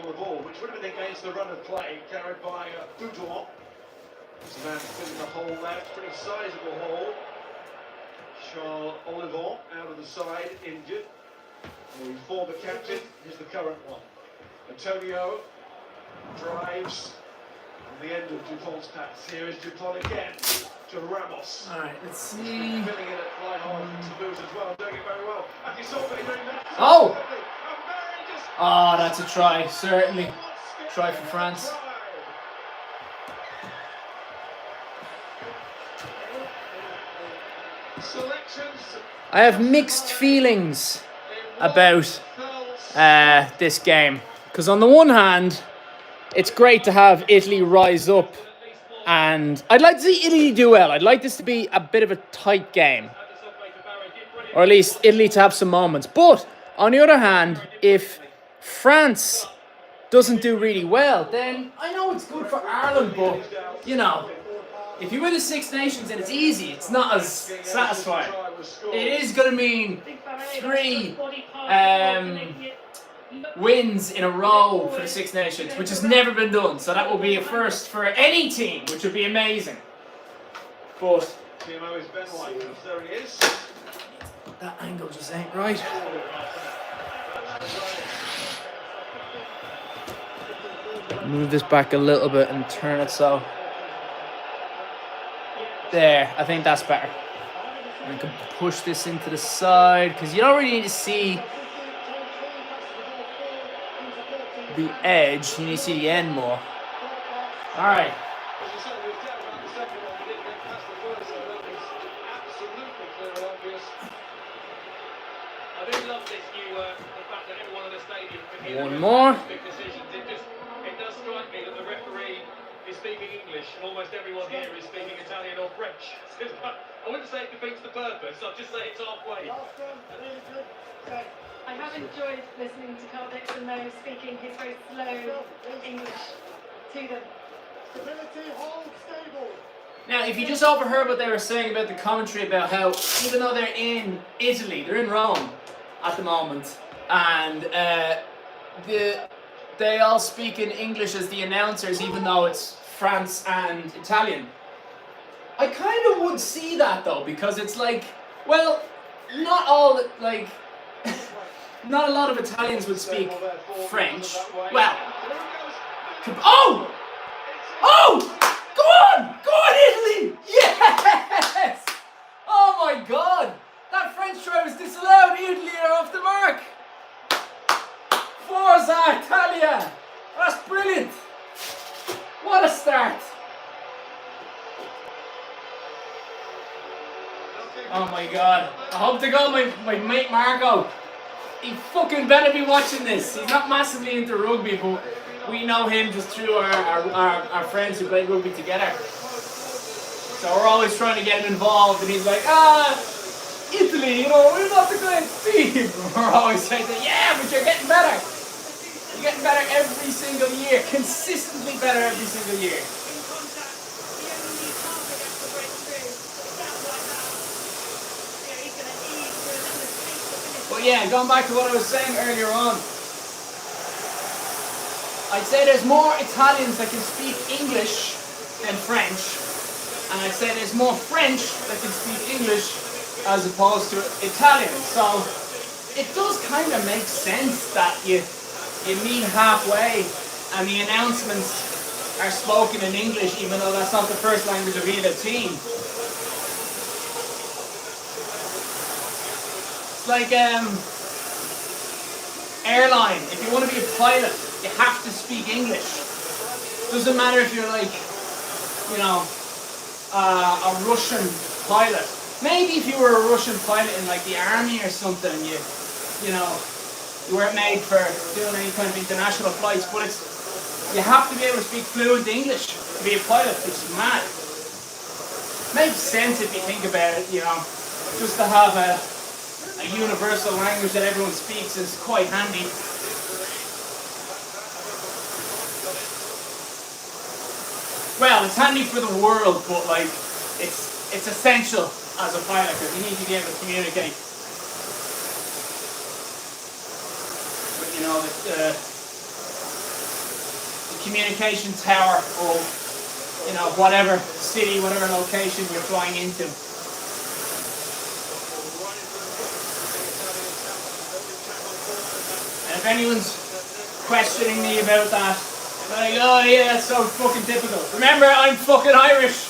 the ball, which would have been against the run of play carried by Boudouin. This man filling the hole there, pretty sizable hole. Charles Olivon out of the side, injured. The former captain is the current one. Antonio drives on the end of Dupont's pass. Here is Dupont again to Ramos. All right, let's see. Filling in at fly hard to lose as well, doing it very well. And you saw me doing that. Oh! Oh, that's a try, certainly. Try for France. I have mixed feelings about this game, because on the one hand, it's great to have Italy rise up, and I'd like to see Italy do well. I'd like this to be a bit of a tight game, or at least Italy to have some moments. But on the other hand, if France doesn't do really well, then I know it's good for Ireland, but you know, if you win the Six Nations and it's easy, it's not as satisfying. It is going to mean 3 wins in a row for the Six Nations, which has never been done. So that will be a first for any team, which would be amazing. But there he is. That angle just ain't right. Move this back a little bit and turn it so. There, I think that's better. And I can push this into the side, because you don't really need to see the edge, you need to see the end more. Alright. One more. It does strike me that the referee is speaking English and almost everyone here is speaking Italian or French. I wouldn't say it defeats the purpose, I'd just say it's halfway. I have enjoyed listening to Carl Dixon though, speaking his very slow English to them. Stability, hold stable. Now, if you just overheard what they were saying about the commentary about how, even though they're in Italy, they're in Rome at the moment, and they all speak in English as the announcers, even though it's France and Italian. I kind of would see that though, because it's like, well, not all, like, not a lot of Italians would speak French. Well, oh! Oh! Go on! Go on, Italy! Yes! Oh my God! That French try was disallowed. Italy are off the mark. Forza Italia! That's brilliant! What a start! Oh my God! I hope to God my mate Marco. He fucking better be watching this. He's not massively into rugby, but we know him just through our friends who play rugby together. So we're always trying to get him involved, and he's like, Italy, you know, we're not the great team. We're always saying, yeah, but you're getting better. You're getting better every single year, consistently better every single year. But yeah, going back to what I was saying earlier on, I'd say there's more Italians that can speak English than French, and I'd say there's more French that can speak English as opposed to Italian. So it does kind of make sense that you meet halfway and the announcements are spoken in English, even though that's not the first language of either team. It's like airline. If you want to be a pilot, you have to speak English. Doesn't matter if you're like, you know, a Russian pilot. Maybe if you were a Russian pilot in like the army or something, you know, you weren't made for doing any kind of international flights, but you have to be able to speak fluent English to be a pilot, which is mad. Makes sense if you think about it, you know, just to have a universal language that everyone speaks is quite handy. Well, it's handy for the world, but like, it's essential as a pilot because you need to be able to communicate. But you know, communication tower of, you know, whatever city, whatever location you're flying into. And if anyone's questioning me about that, I'm like, oh yeah, that's so fucking typical. Remember, I'm fucking Irish.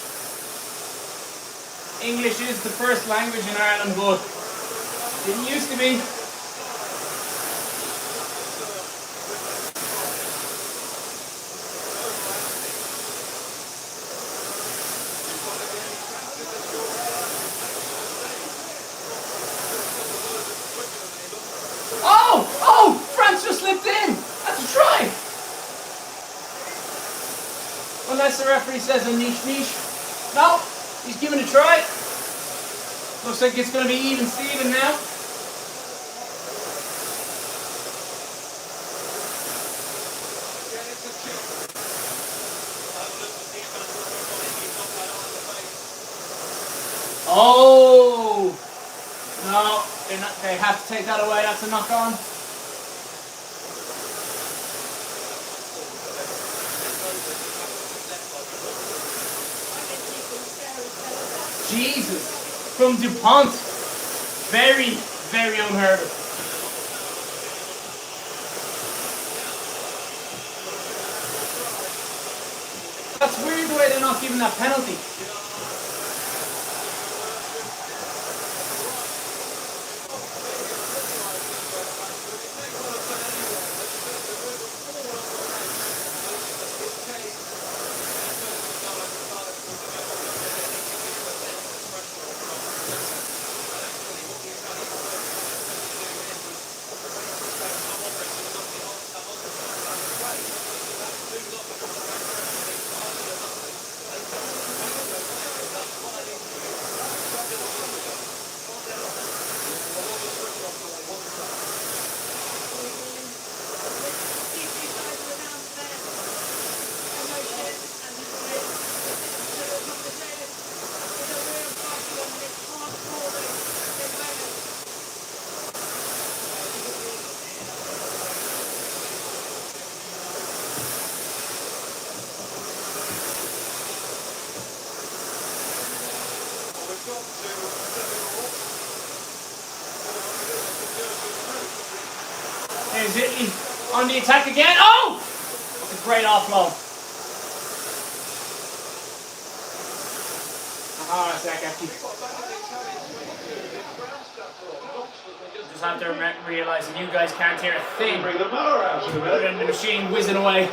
English is the first language in Ireland, but didn't used to be. Oh, France just slipped in. That's a try. Unless the referee says a niche. No, he's giving a try. Looks like it's going to be even Steven now. Oh, no, they have to take that away. That's a knock on. Jesus, from DuPont. Very, very unheard of. That's weird the way they're not giving that penalty. There's Italy on the attack again. Oh! It's a great offload. Hold on a sec, actually. Just have to realise that you guys can't hear a thing. Bring the mower out in a minute. Other than the machine whizzing away.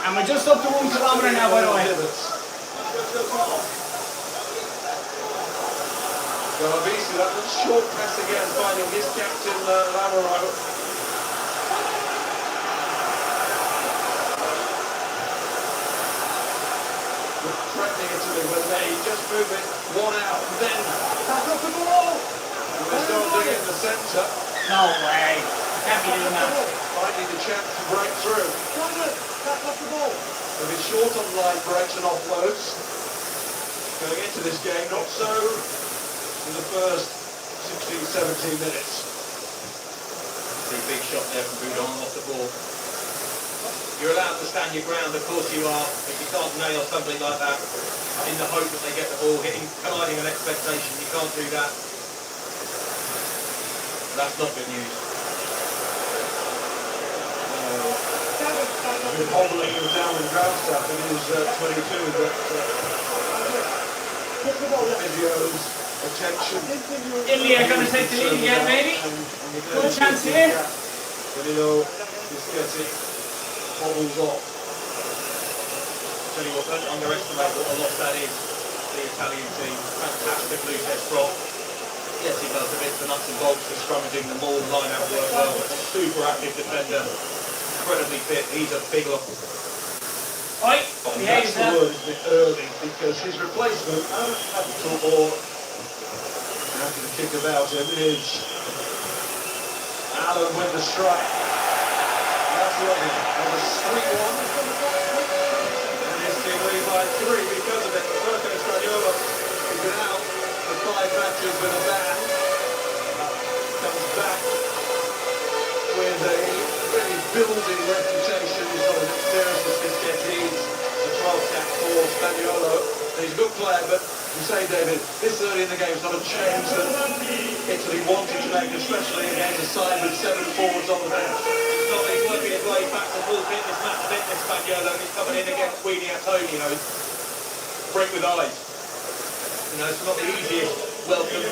And we're just up to 1 kilometre now, by the way. Galavisi, that was short press again, finding his captain Lamorado. Threatening Italy when they just move it one out, and then back up the ball. And they start doing it in the centre. No way. Can't be doing that. Finding the chance to break through. Back up the ball. They've been short on line breaks and offloads. Going into this game, not so in the first 16, 17 minutes. See, big shot there from Boudon off the ball. You're allowed to stand your ground, of course you are, but you can't nail something like that in the hope that they get the ball hitting, colliding an expectation. You can't do that. That's not good news. I've been hobbling him down with ground stuff in his 22, but videos, attention. Italy are going to take the lead again, maybe. Good chance here. Danilo Biscotti hobbles off. Tell you what, don't underestimate what a loss that is. The Italian team, fantastic loose head prop. Yes, he does a bit of the nuts and bolts, the scrummaging, the maul, line out work well, but super active defender, incredibly fit. He's a big loss. Oi, That's the word, a bit early, because his replacement, or after the kick about him, is Alan with the strike. That's lovely. That was 3-1. And his team lead by 3 because of it. Marco Stradiola has been out for 5 matches with a ban. Comes back with a really building reputation. He's a good player, but you say, David, this early in the game is not a change that Italy wanted to make, especially against a side with 7 forwards on the bench. It's not that he's working his way back to full fitness, match fitness, Spaniolo. He's coming in against Weedy Antonio. Break with eyes. You know, it's not the easiest welcome.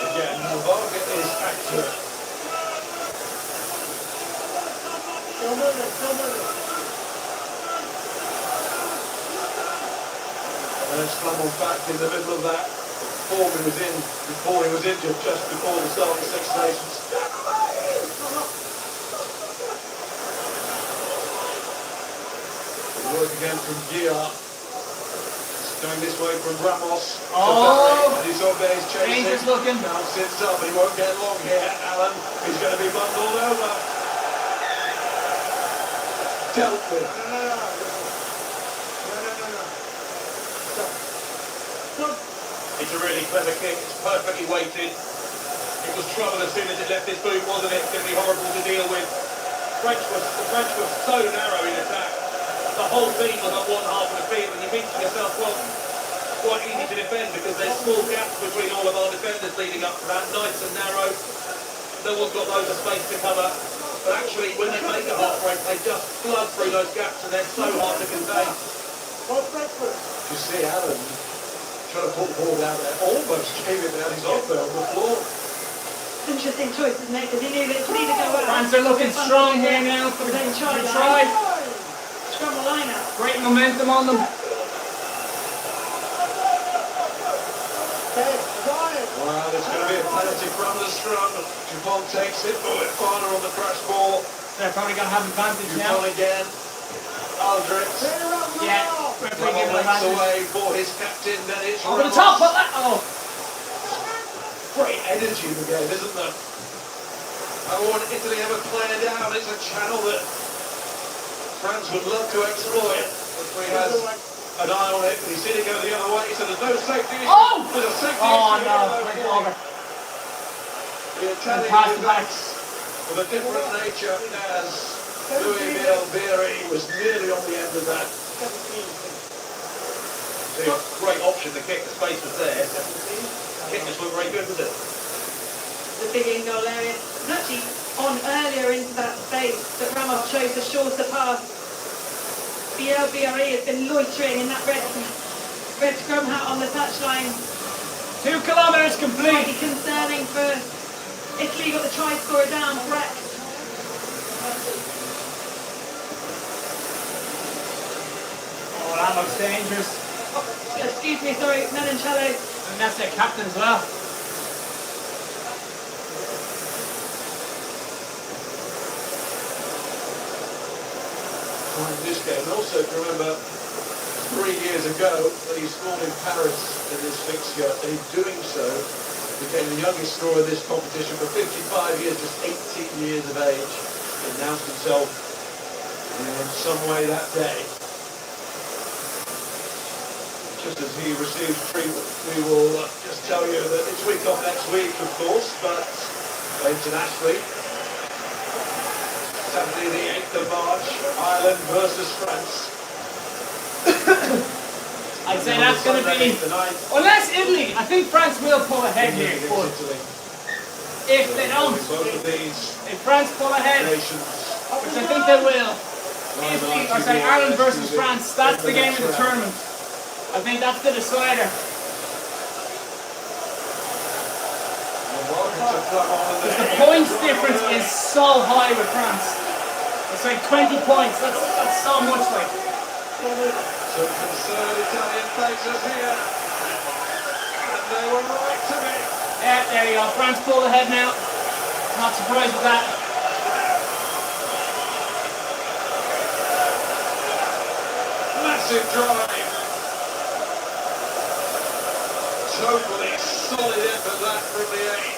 Again, Varga is accurate. And it's Flamon back in the middle of that form he was in before he was injured, just before the start of the Six Nations. Work again from Gia. Going this way from Ramos. Oh! And he's Obe's chasing. Dangerous looking. Now sits up, but he won't get long here. Allen is going to be bundled over. Dealt with. It's a really clever kick. It's perfectly weighted. It was trouble as soon as it left his boot, wasn't it? It's going to be horrible to deal with. The French were so narrow in attack. The whole team was on one half of the field, and you think to yourself, well, quite easy to defend because there's small gaps between all of our defenders leading up to that, nice and narrow. No one's got loads of space to cover. But actually, when they make a half break, they just flood through those gaps, and they're so hard to contain. You see Allen trying to pull the ball down there, almost gave it down his off there on the floor. Interesting choice, isn't it? Because he knew that it could either go out. France are looking strong here now for the try. Scrum the line out. Great momentum on them. Wow, there's going to be a penalty from the scrum. Dupont takes it, but it's Farner on the crash ball. They're probably going to have advantage now. Dupont again. Aldrich. Yeah. Referee giving them Legs advantage. away for his captain, then it's Over the Ramos. top, put that. Oh. Great energy in the game, isn't there? I want Italy ever planned out. It's a channel that France would love to exploit. He has an eye on it, but he's seen it go the other way, so there's no safety issue. Oh! There's a safety Oh issue. no, went over. The Italian Pass the back. defence of a different nature as Louis Bielbieri was nearly on the end of that. So, great option to kick, the space was there. Kick just looked very good, was it? The big in-goal area. It was actually on earlier into that space that Ramos chose the shorter pass. Bielbieri has been loitering in that red scrum hat on the touchline. 2 kilometers Might complete. be concerning for Italy. Got the try scorer down, Brett. Oh, that looks dangerous. Excuse me, sorry, Menoncello. And that's their captain as well. In this game, and also if you remember 3 years ago when he scored in Paris in this fixture, and in doing so became the youngest scorer of this competition for 55 years, just 18 years of age. He announced himself in some way that day. Just as he receives treatment, we will just tell you that it's week off next week, of course, but internationally, Saturday the 8th of March, Ireland versus France. I'd say that's going to be, unless Italy, I think France will pull ahead here. But if they don't, Both of these if France pull ahead, nations. which I think they will, Italy, or sorry, Ireland versus France, that's the game of the tournament. I think that's the decider. The points difference is so high with France. It's like 20 points. That's so much like. So concerned Italian faces here. And they were right to me. Yeah, there you go. France pulled ahead now. Not surprised with that. Massive drive. Totally solid effort that from the 8.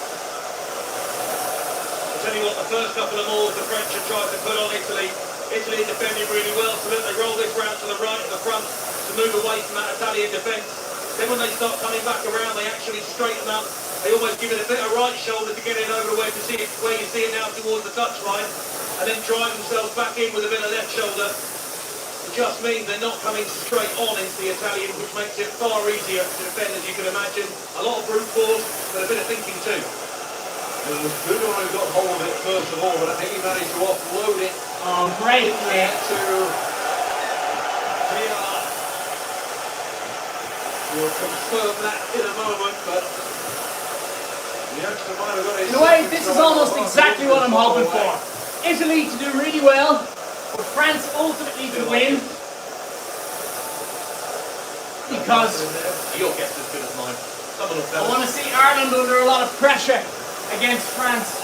I'll tell you what, the first couple of mauls the French have tried to put on Italy Italy are defending really well, so look, they roll this round to the right of the front to move away from that Italian defence. Then when they start coming back around, they actually straighten up. They almost give it a bit of right shoulder to get it over to where you see it now towards the touchline, and then drive themselves back in with a bit of left shoulder. It just means they're not coming straight on into the Italian, which makes it far easier to defend, as you can imagine. A lot of brute force, but a bit of thinking too. It was Bruno who got hold of it first of all, but I think he managed to offload it Oh, great there play. to Pierre. We'll confirm that in a moment, but the youngster might have got his... In a way, this is almost exactly what I'm hoping for. Italy to do really well, but France ultimately to win. Because Your guess is as good as mine. Someone will I tell want us. to see Ireland under a lot of pressure against France.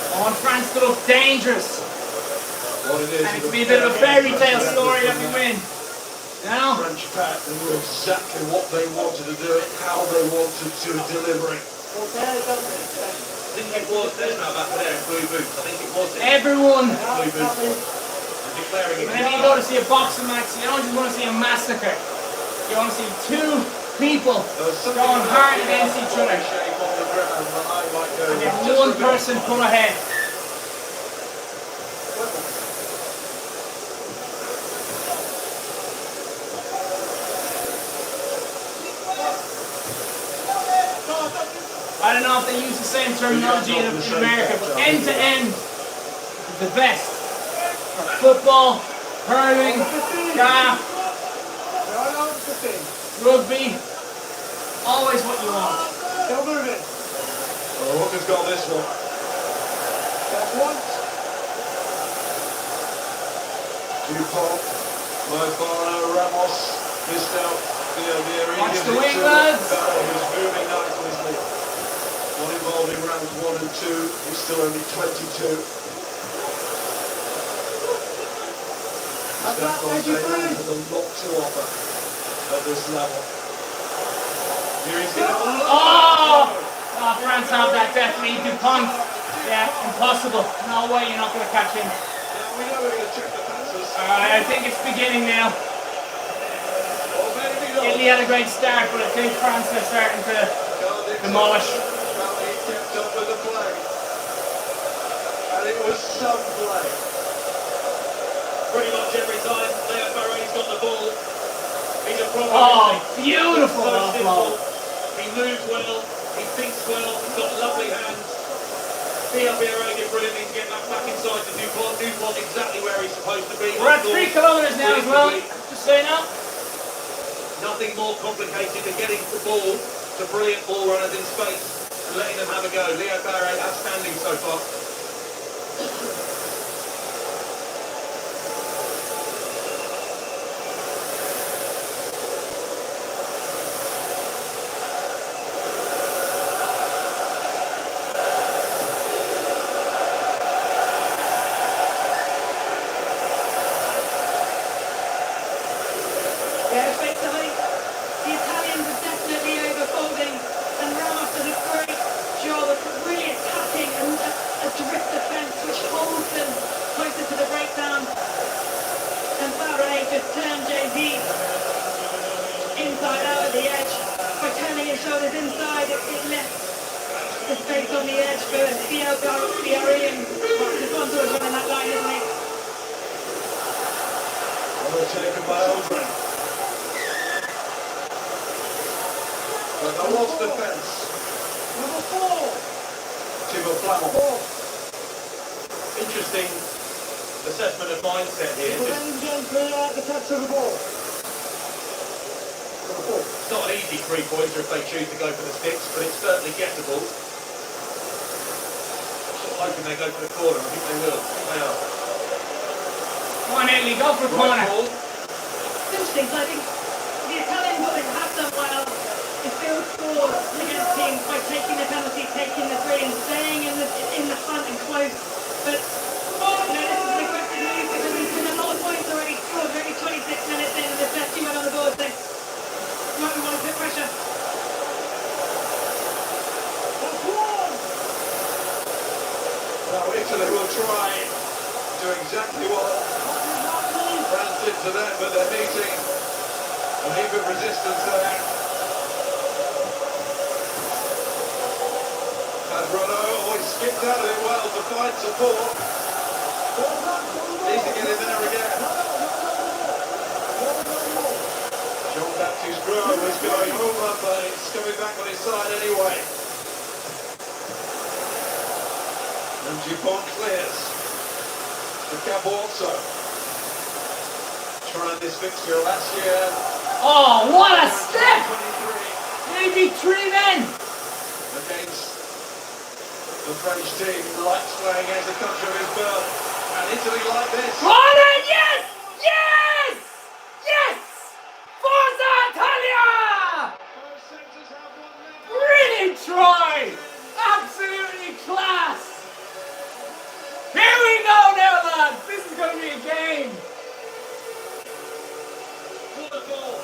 I want France to look dangerous. What it is, And it to be a bit of a fairy tale story that we win. Now, French pack, they knew exactly what they wanted to do it, how they wanted to deliver it. I think it was Desmond back there in blue boots. I think it was him. everyone, Blue boots. And declaring it. whenever you go to see a boxing match, you don't just want to see a massacre. You want to see two people going hard against each other. And then one person pull ahead. I don't know if they use the same terminology in America, but end to end, the best. Football, hurling, golf, rugby, always what you want. Still moving. Well, Hooker's got this one. That's one. Dupont, Mofano, Ramos, missed out. Watch the wing, lads. He's moving nicely. Not involved in rounds 1 and 2. He's still only 22. Steph Fontaine has a lot to offer at this level. Here he's going. Oh! Oh, France have that definitely. Dupont. Yeah, impossible. No way you're not going to catch him. Yeah, we know we're going to check the passes. I think it's beginning now. Oh, maybe not. Italy had a great start, but I think France are starting to demolish. Well, he kept up with the play. And it was some play. Pretty much every time Leo Barret's got the ball, he's a problem. Oh, beautiful offload. He moves well, he thinks well, he's got lovely hands. Leo Barret did brilliantly to get that back inside to Dupont. Dupont exactly where he's supposed to be. We're at 3 kilometers now as well. Just so you know. Nothing more complicated than getting the ball to brilliant ball runners in space and letting them have a go. Leo Barret outstanding so far. Yeah, effectively, the Italians are definitely overfolding, and Ramos does a great job of really attacking a drift defence which holds them closer to the breakdown. And Barret just turned JV inside out at the edge. By turning his shoulders inside, it left the space on the edge for Theo Barret. Defonso is running that line, isn't he? Taken by Aldrin. But the lost defence. Number 4. Thibaut Flamand. Interesting assessment of mindset here. The touch of the ball. It's not an easy three-pointer if they choose to go for the sticks, but it's certainly gettable. Sort of hoping they go for the corner. I think they will. I think they are. Come on, Italy, go for a corner. Right ball. Interesting, so I think the Italians, what they have done well is build forward against teams by taking the penalty, taking the three, and staying in the front and close. But you know, this is an aggressive move because there's been a lot of points already scored. We're only 26 minutes in, and there's just too much on the board. So might be want to put pressure. Italy will try do exactly what France did to them, but they're meeting a heap of resistance there. And Bruno always skipped out of it well to find support. Needs to get in there again. Jean-Baptiste Bruno was going over, but it's coming back on his side anyway. And Dupont clears. The Capozzo. Tried this fixture last year. Oh, what a step! Maybe 3 men! Against the French team, likes playing against the country of his birth. And Italy like this. Rolling, yes! Yes! Yes! Forza Italia! Both centres have one now. Brilliant try! Absolutely class! Here we go now, lads! This is going to be a game! What a goal.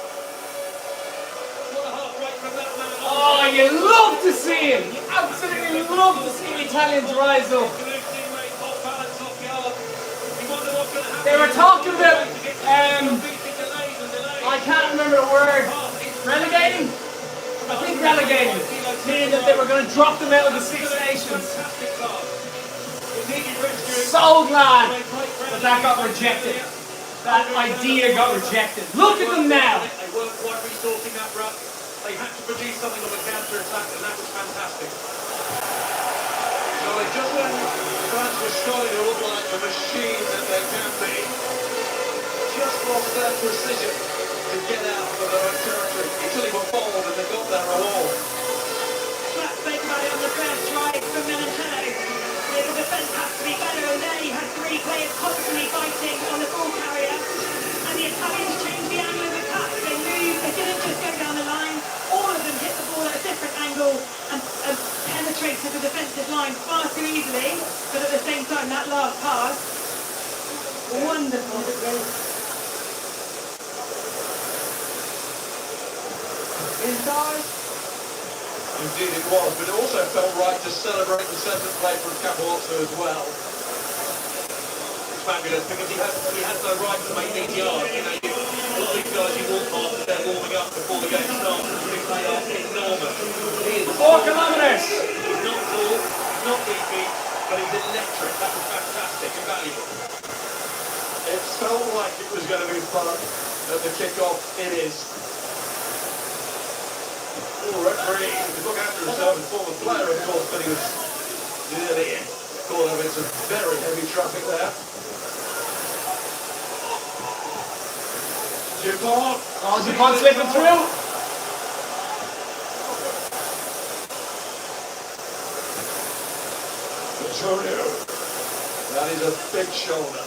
What a heart rate from that man. Oh, you love to see it! You absolutely love to see the Italians rise up. They were talking about, I can't remember the word, relegating? I think relegating, meaning that they were going to drop them out of the Six Nations. So glad that got rejected. That idea got rejected. Look at them now. They weren't quite resorting that run. They had to produce something on the counter-attack, and that was fantastic. So just when France was starting to look like the machine that they can be, just lost their precision to get out of their own territory. Italy were bold and they got their reward. Flat spoke about it on the first drive from Menenteno. The defence has to be better, and there you had 3 players constantly fighting on the ball carrier. And the Italians changed the angle of attack. They moved, they didn't just go down the line. All of them hit the ball at a different angle and penetrated the defensive line far too easily. But at the same time, that last pass, wonderful. Inside. Indeed it was, but it also felt right to celebrate the centre play from Capozzo as well. It's fabulous because he has no right to make these yards. You know, a lot of these guys you walk past as they're warming up before the game starts and think they are enormous. He is 4 kilometres! He's not tall, he's not beefy, but he's electric. That was fantastic and valuable. It felt like it was going to be fun at the kick-off. It is. The referee to look after himself and former player, of course, but he was nearly caught up in some very heavy traffic there. Dupont. Oh, Dupont slipping through. Antonio. That is a big shoulder.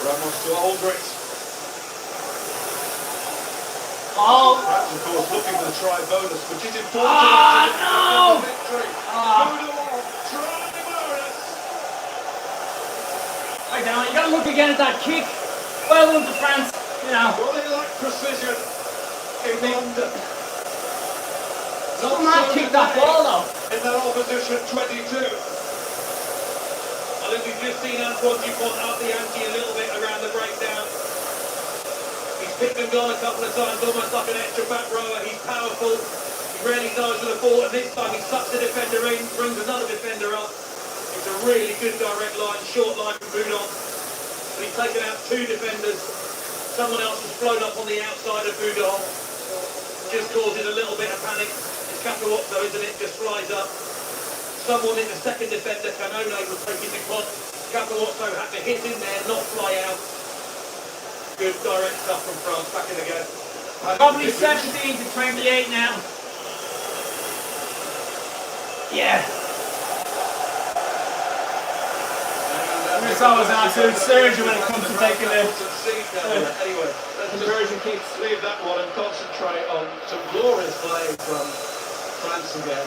Ramos to Aldrich. Oh, France, of course, looking for the try bonus, which is important no! to victory. Try bonus. I don't know, you got to look again at that kick. Well done to France, you know. Well, they like precision in London. Some man kicked that ball though. In that opposition 22. I think we've just seen Antoine Dupont up the ante a little bit around the breakdown. He's picked and gone a couple of times, almost like an extra back rower. He's powerful. He rarely dies with the ball, and this time he sucks the defender in, brings another defender up. It's a really good direct line, short line from Boudon. And he's taken out 2 defenders. Someone else has flown up on the outside of Boudon. Just causes a little bit of panic. It's Capozzo, isn't it? Just flies up. Someone in the second defender, Canone, was taking Dupont. Capozzo had to hit in there, not fly out. Good direct stuff from France, back in again. Probably 17 to 28 now. Yeah. It's always an absolute surgeon when it comes to taking the conversion kicks. Leave that one and concentrate on some glorious play from France again.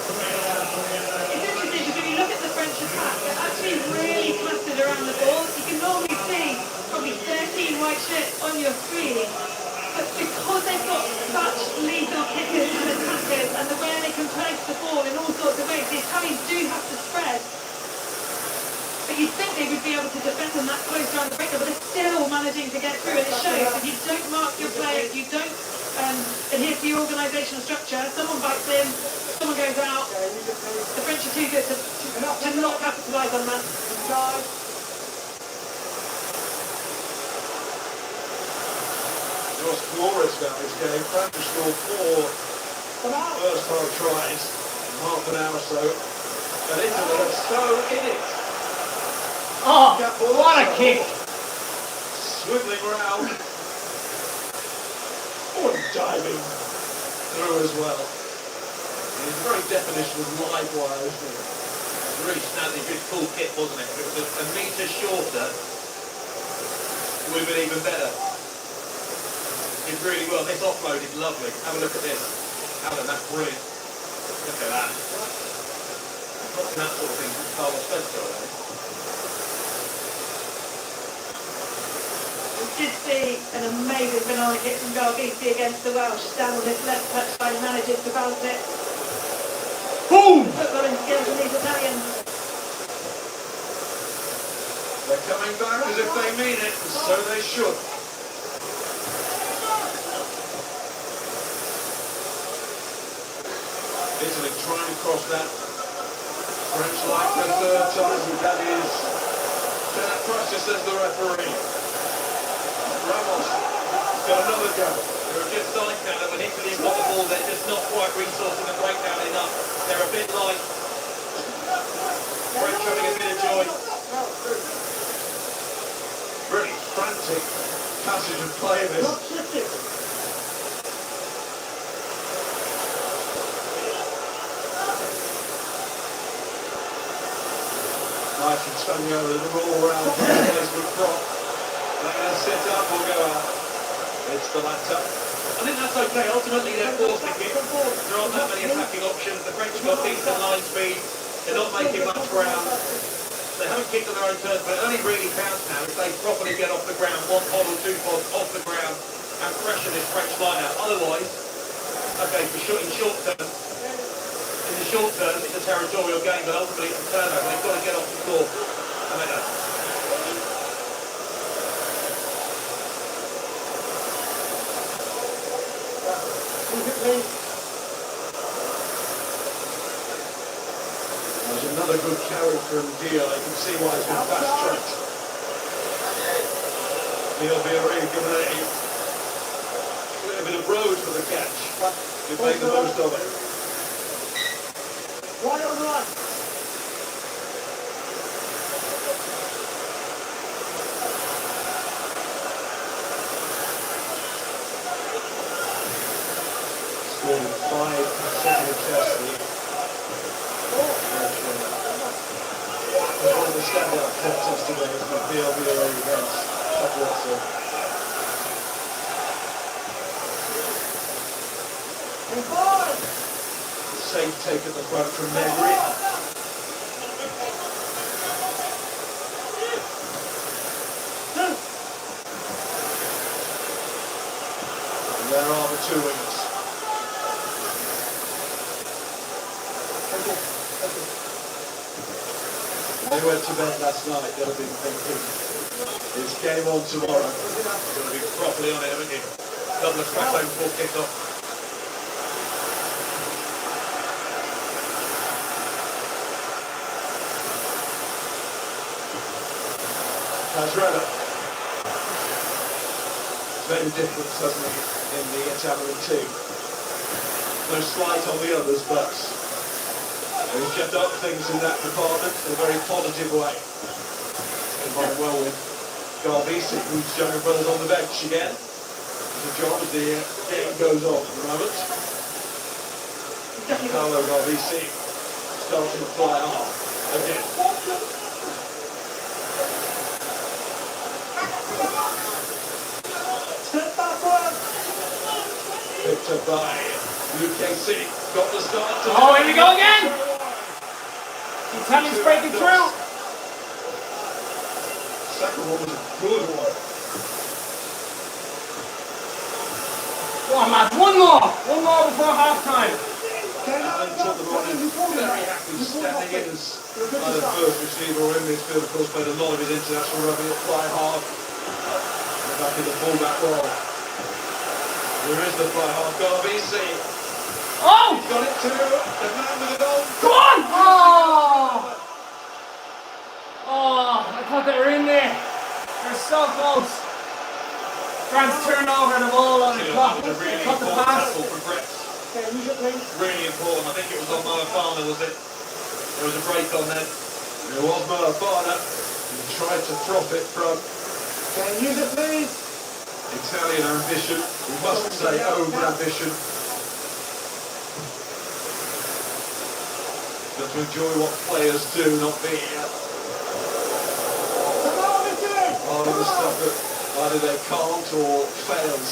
It's interesting because if you look at the French attack, they're actually really clustered around the ball. You can normally see probably 13 white shirts on your screen. But because they've got such lethal kickers and attackers and the way they can place the ball in all sorts of ways, the Italians do have but it's still managing to get through. And it shows if you don't mark your players, you don't adhere to your organisational structure, someone bites in, someone goes out. The French are too good to not capitalise on that. What's glorious about this game, France scored 4 first-time tries in half an hour or so, and Italy are so in it. Oh, what a kick! Swiveling round. Oh, and diving through as well. It's the very definition of live wire, isn't it? Really snazzy, good full kick, wasn't it? If it was a metre shorter, it would have been even better. Did really well. This offload is lovely. Have a look at this. Alan, that's brilliant. Look at that. Not that sort of thing from Carlos Spencer, I think. We did see an amazing banana kick from Garvisi against the Welsh. Down on his left touchline, manages to bounce it. Boom! Footballing skills from these Italians. They're coming back as if they mean it, and so they should. Italy trying to cross that French line for a third time, and that is that practice, says the referee. Ramos got another go. They were just like that, when Italy have got the ball, they're just not quite resourcing the breakdown enough. They're a bit light. French having a bit of joy. Really frantic passage of play this. Martin standing over the all round placement prop. They're going to sit up or go out. It's the latter. I think that's okay. Ultimately, they're forced to kick. There aren't that many attacking options. The French have got decent line speed. They're not making much ground. They haven't kicked on their own terms, but it only really counts now if they properly get off the ground, 1 pod or 2 pods off the ground, and pressure this French line out. Otherwise, okay, in the short term, it's a territorial game, but ultimately it's a turnover. They've got to get off the floor. I mean, There's another good carry from Dia. You can see why he's been fast-tracked. He'll be a really good aid. A bit of road for the catch. He'll make the most of it. Right on the line. Scored in 5 consecutive tests. One of the standout tests today is the BLBA against Shotwatson. Safe take at the front from Negri. And there are the 2 wings. They went to bed last night, they'll have been thinking, it's game on tomorrow. you've got to be properly on it, haven't you? Double espresso before kick-off. Mazrella. It's made a difference, hasn't it, in the Italian team. No slight on the others, but he's kept up things in that department in a very positive way. Combined well with Garvisi, whose younger brother's on the bench again. The job as the game goes on at the moment. Carlo Garvisi starting to fly off again. Picked up by UKC. Got the start. Oh, here we go again! The Italians breaking through! Second one was a good one. Come on, lads, one more before half-time. Alan took the run in, very happy standing in as either first receiver or in midfield. Of course, played a lot of his international rugby at fly half. Back in the fullback role. There is the fly half goal. BC. Oh! Got it to the man with the goal. Come on! Oh! Oh, I thought they were in there. They're so close. France turned over the ball on the clock. That was a really Cut the important pass. tackle from Brett. Really important. I think it was on Moafana, was it? There was a break on that. There was Moafana. He tried to prop it from. Can you use it, please? Italian ambition. We must say over ambition. But to enjoy what players do, not be part of the stuff that either they can't or fails.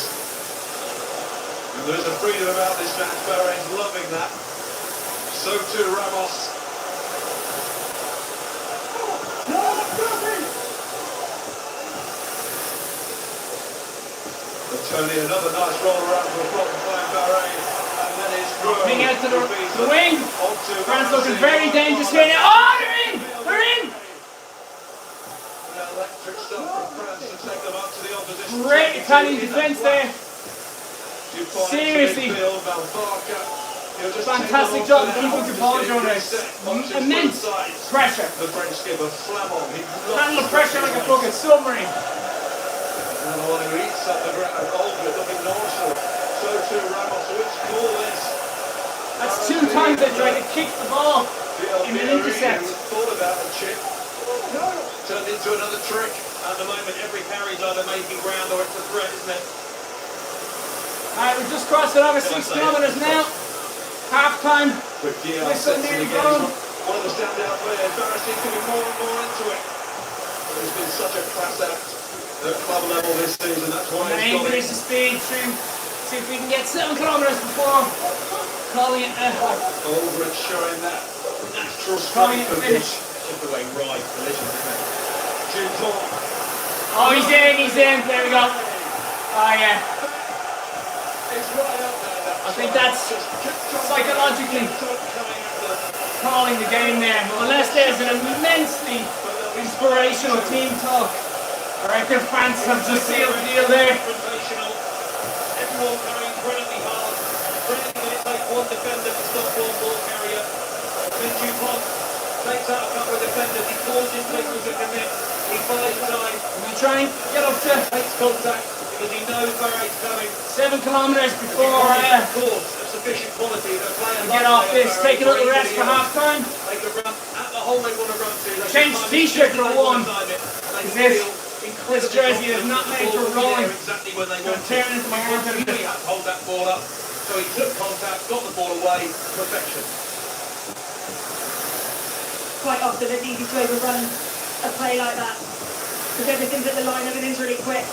And there is a freedom about this match. Bahrain's loving that. So too Ramos. But Tony, another nice roll around for a block by Bahrain. And then it's Coming out to the wing. France looking very dangerous here now. Oh, they're in! They're in! Electric stuff from France to take them up to the opposition. Great Italian defence there. Seriously. Fantastic job of keeping the ball during this. Immense pressure. The French skipper Flamand. Handle the pressure like a fucking submarine. And the one who eats up the ground. Aldred looking nautical. So too Ramos. Which call is? That's 2 times they tried to kick the ball in an intercept. Thought about the chip. Turned into another trick. At the moment, every carry's either making ground or it's a threat, isn't it? Alright, we've just crossed it over 6 kilometres now. Half time. Quick Whistle nearly gone. One of the standout players. Barra seems to be more and more into it. It's been such a class act at club level this season. That's why We're he's going to got increase it. the speed trim. See if we can get 7 kilometres before calling it Aldred showing that natural calling it strength of finish. Just the way right, delicious, isn't it? Dupont. Oh, he's in, he's in. There we go. Oh, yeah. It's right up there. I think that's psychologically calling the game there. But unless there's an immensely inspirational team talk, I reckon France have just sealed the deal there. Confrontational. Everyone carrying incredibly hard. Really when it takes one defender to stop one ball carrier. Then Dupont takes out a couple of defenders. He forces people to commit. He buys time. We try and get up to Takes contact because he knows Bahrain's coming. 7 kilometres before Of course, of sufficient quality that players we get off this. Take a little rest for half time. They can run at the hole they want to run to. They Change can t-shirt time for it, they one. want to time it. They This- feel incredibly this jersey is not made for confident. rolling. Exactly when they Gonna want tear to. into my hand. He really had to hold that ball up. So he took contact, got the ball away, perfection. Quite often it's easy to overrun a play like that because everything's at the line, everything's really quick.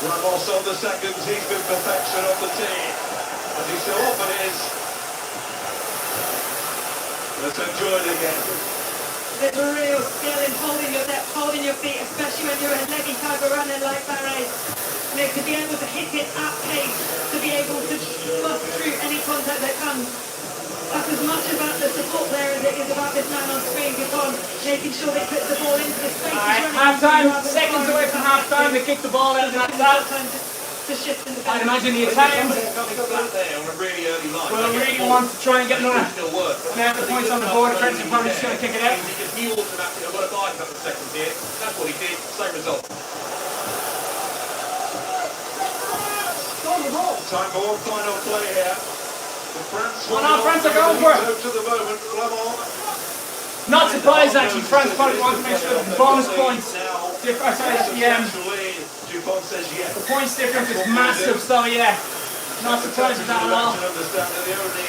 Ramos on the seconds. He's been perfection of the team. As he so often is. Let's enjoy it again. There's a real skill in holding your depth, holding your feet, especially when you're a leggy type of runner like Bahrain. You know, to be able to hit it at pace, to be able to bust through any contact that comes. That's as much about the support there as it is about this man on screen, Dupont, making sure they put the ball into the space. Alright, half time, seconds away from half time, they kick the ball out and that's that. Time to shift in the I'd imagine the Italians Coming flat there on a really early line. will really want to try and get another Still work. now the points on the board. The French are probably just going to kick it out. Because he automatically, I've got to buy a couple of seconds here. That's what he did. Same result. Time for one final play here. The France France are going for it. To the moment, Flamand. Not surprised actually, France probably want to make sure the bonus points. Dupont says yes. The points difference is massive, so yeah. Not surprised with that at all. Understand that the only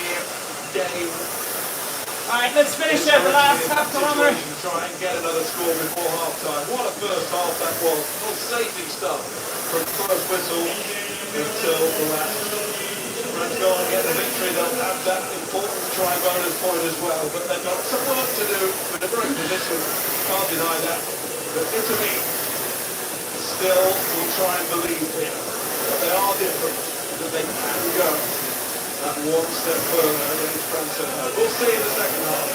game Alright, let's finish out the last half kilometre. situation to try and get another score before half time. What a first half that was. Pulsating stuff from first whistle until the last. France go on and get the victory. They'll have that important try bonus point as well. But they've got some work to do with the great position. Can't deny that. But Italy still will try and believe here. But they are different. That they can go that one step further against France at home. We'll see in the second half.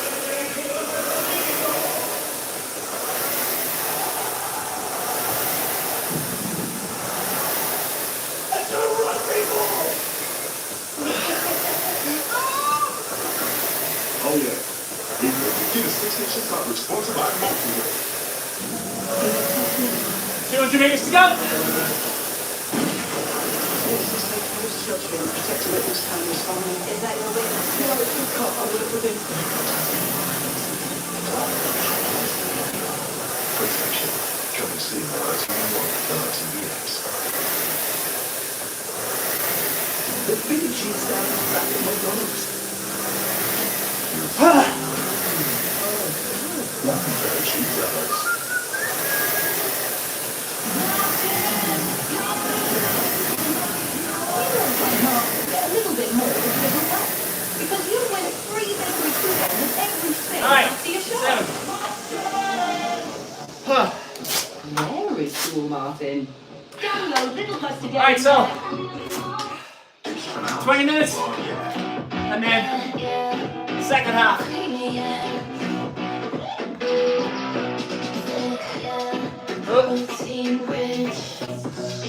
go. A little bit more because you went 3 bakery coupons with every spin All right, after your shot. 7. Very cool, Martin. Download Little Bus today. All right, so 20 minutes, and then second half.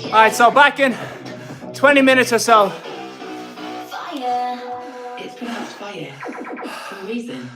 All right, so back in 20 minutes or so. Fire. It's pronounced fire for a reason.